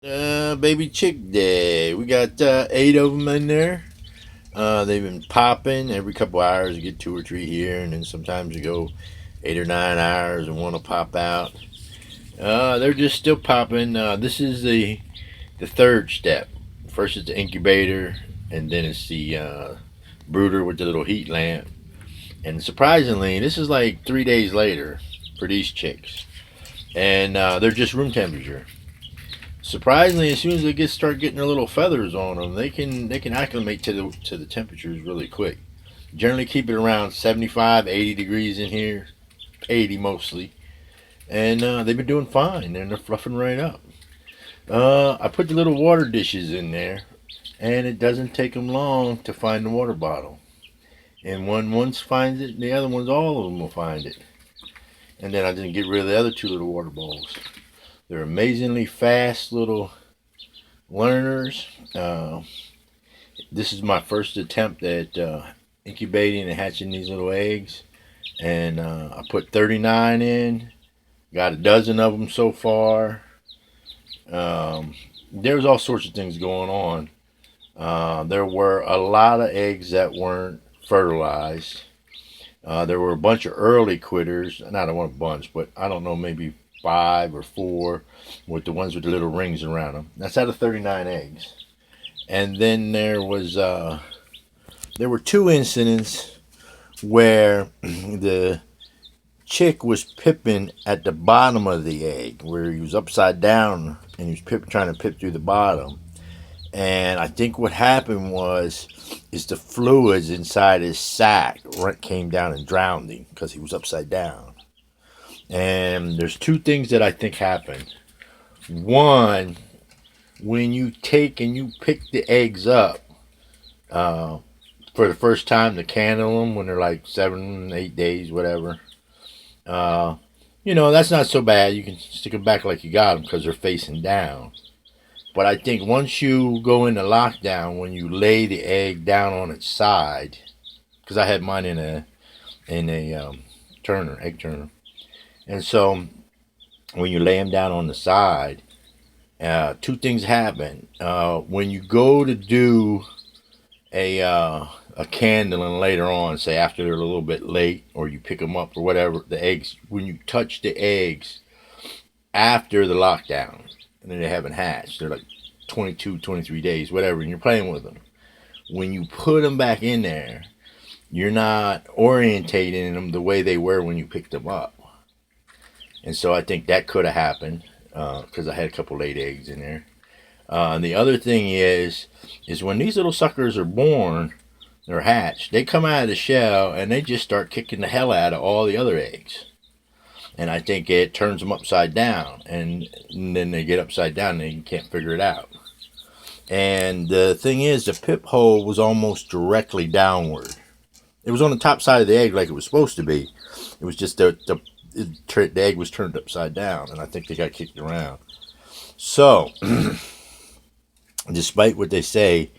Baby chick day. We got 8 of them in there. They've been popping every couple hours. You get 2 or 3 here, and then sometimes you go 8 or 9 hours and one will pop out. They're just still popping. This is the third step. First is the incubator, and then it's the brooder with the little heat lamp. And surprisingly, this is like 3 days later for these chicks, and they're just room temperature. Surprisingly, as soon as they start getting their little feathers on them, they can acclimate to the temperatures really quick. Generally, keep it around 75, 80 degrees in here, 80 mostly, and they've been doing fine. And they're fluffing right up. I put the little water dishes in there, and it doesn't take them long to find the water bottle. And one once finds it, the other ones, all of them will find it. And then I didn't get rid of the other 2 little water bowls. They're amazingly fast little learners. This is my first attempt at incubating and hatching these little eggs. And I put 39 in. Got a dozen of them so far. There's all sorts of things going on. There were a lot of eggs that weren't fertilized. There were a bunch of early quitters. Not a bunch, but I don't know, maybe 5 or 4 with the ones with the little rings around them. That's out of 39 eggs. And then there were 2 incidents where the chick was pipping at the bottom of the egg, where he was upside down and he was trying to pip through the bottom. And I think what happened is the fluids inside his sac came down and drowned him because he was upside down. And there's 2 things that I think happened. One, when you take and you pick the eggs up for the first time to candle them when they're like 7, 8 days, whatever, that's not so bad. You can stick them back like you got them because they're facing down. But I think once you go into lockdown, when you lay the egg down on its side, because I had mine in a egg turner, and so when you lay them down on the side, 2 things happen. When you go to do a candling later on, say after they're a little bit late, or you pick them up or whatever, the eggs, when you touch the eggs after the lockdown, and then they haven't hatched, they're like 22, 23 days, whatever, and you're playing with them. When you put them back in there, you're not orientating them the way they were when you picked them up. And so I think that could have happened because I had a couple laid eggs in there. And the other thing is when these little suckers are born, they're hatched, they come out of the shell and they just start kicking the hell out of all the other eggs. And I think it turns them upside down, and then they get upside down and they can't figure it out. And the thing is, the pip hole was almost directly downward. It was on the top side of the egg like it was supposed to be. It was just the egg was turned upside down, and I think they got kicked around. So, despite what they say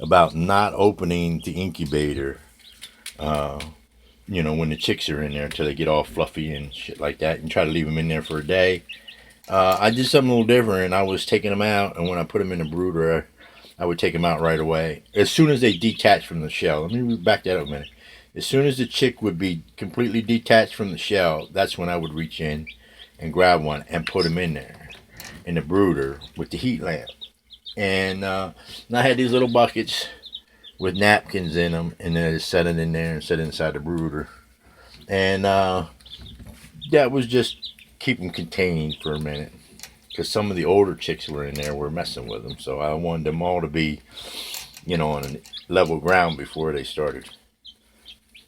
about not opening the incubator, when the chicks are in there until they get all fluffy and shit like that, and try to leave them in there for a day, I did something a little different. I was taking them out, and when I put them in the brooder, I would take them out right away as soon as they detach from the shell. Let me back that up a minute. As soon as the chick would be completely detached from the shell, that's when I would reach in and grab one and put them in there in the brooder with the heat lamp. And I had these little buckets with napkins in them, and then I just set it in there and set it inside the brooder. And that was just keep them contained for a minute, because some of the older chicks were in there were messing with them. So I wanted them all to be, on a level ground before they started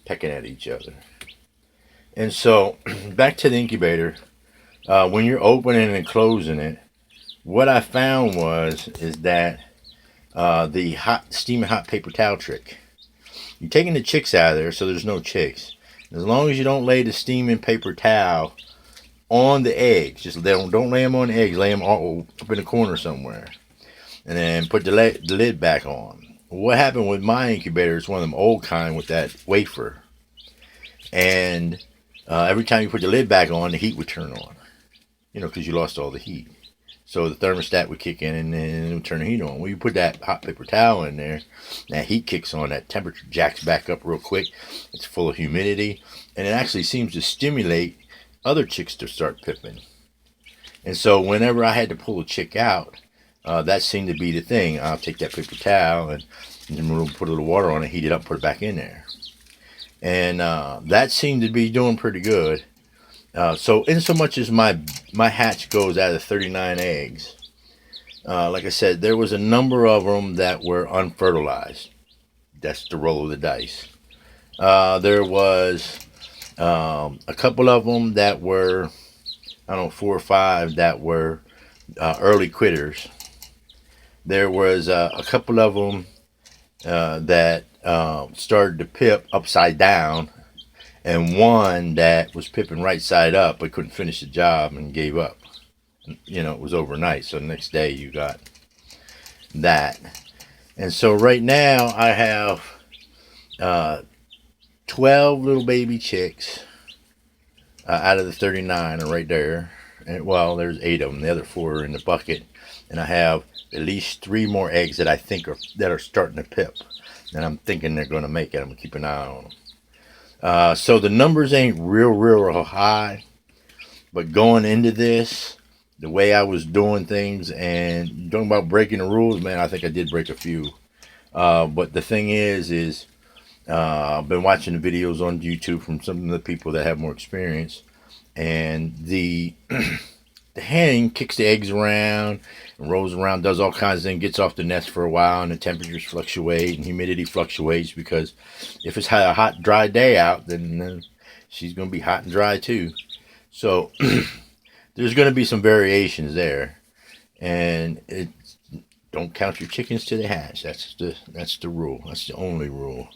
pecking at each other. And so back to the incubator. When you're opening and closing it, what I found is that the steaming hot paper towel trick. You're taking the chicks out of there so there's no chicks. As long as you don't lay the steaming paper towel on the eggs, just don't lay them on the eggs, lay them all up in the corner somewhere, and then put the lid back on. What happened with my incubator is one of them old kind with that wafer, and every time you put the lid back on, the heat would turn on, because you lost all the heat. So the thermostat would kick in and then it would turn the heat on. When you put that hot paper towel in there, that heat kicks on, that temperature jacks back up real quick. It's full of humidity, and it actually seems to stimulate other chicks to start pipping. And so whenever I had to pull a chick out, that seemed to be the thing. I'll take that paper towel and put a little water on it, heat it up, put it back in there. And that seemed to be doing pretty good. So in so much as my hatch goes out of 39 eggs, like I said, there was a number of them that were unfertilized. That's the roll of the dice. There was a couple of them that were, I don't know, 4 or 5 that were early quitters. There was a couple of them that started to pip upside down, and one that was pipping right side up but couldn't finish the job and gave up. You know, it was overnight, so the next day you got that. And so right now I have 12 little baby chicks out of the 39 are right there. And well, there's 8 of them. The other 4 are in the bucket, and I have at least 3 more eggs that I think are starting to pip, and I'm thinking they're going to make it. I'm going to keep an eye on them. So the numbers ain't real high, but going into this, the way I was doing things, and talking about breaking the rules, man, I think I did break a few. But the thing is I've been watching the videos on YouTube from some of the people that have more experience, and the the hen kicks the eggs around and rolls around, does all kinds of things, gets off the nest for a while, and the temperatures fluctuate and humidity fluctuates, because if it's a hot, dry day out, then she's going to be hot and dry too. So there's going to be some variations there, and don't count your chickens till they hatch. That's the rule. That's the only rule,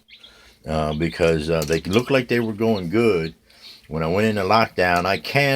because they looked like they were going good. When I went into lockdown, I canned